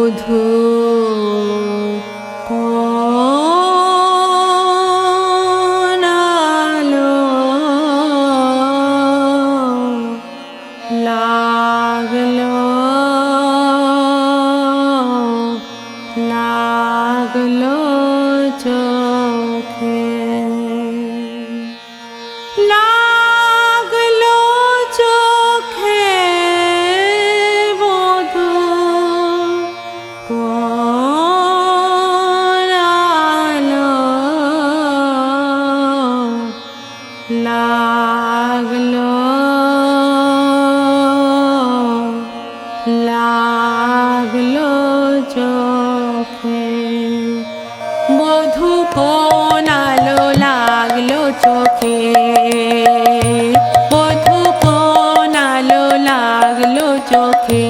বধূ কোনালো লাগলো লাগলো চোখে লাগলো চোখে বধূ কোনালো লাগলো লাগলো চোখে বধূ কোনালো লাগলো চোখে বধূ কোনালো লাগলো চোখে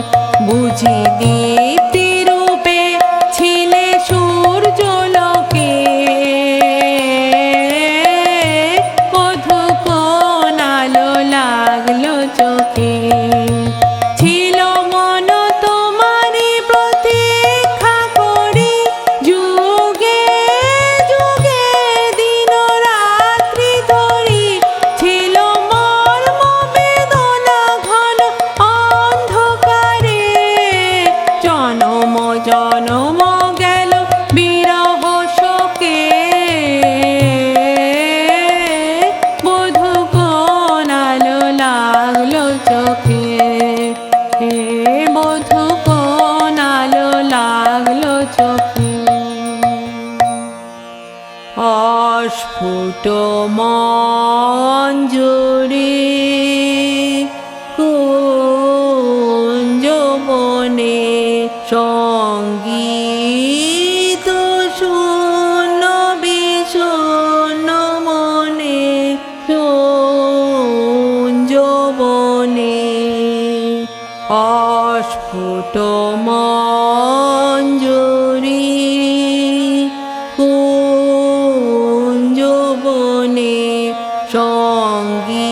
বুঝি দীপ্তি রূপে ছিলে সূর্যলোকে বধূ কোনালো লাগলো চোখে ছিল মন তোমারি প্রতীক্ষা করি যুগে যুগে দিন রাত্রি ধরি ছিল মর্ম বেদনা ঘন অন্ধকারে জনম জনম গেল বিরহ শোকে বধূ কোনালো লাগলো চোখে বধূ কোনালো লাগলো চোখে অস্ফুট মঞ্জুরি কুঞ্জ বনে সঙ্গীত শূন্য বিষণ্ণ মনে কুঞ্জ বনে অস্ফুট মঞ্জুরি কুঞ্জ বনে সঙ্গীত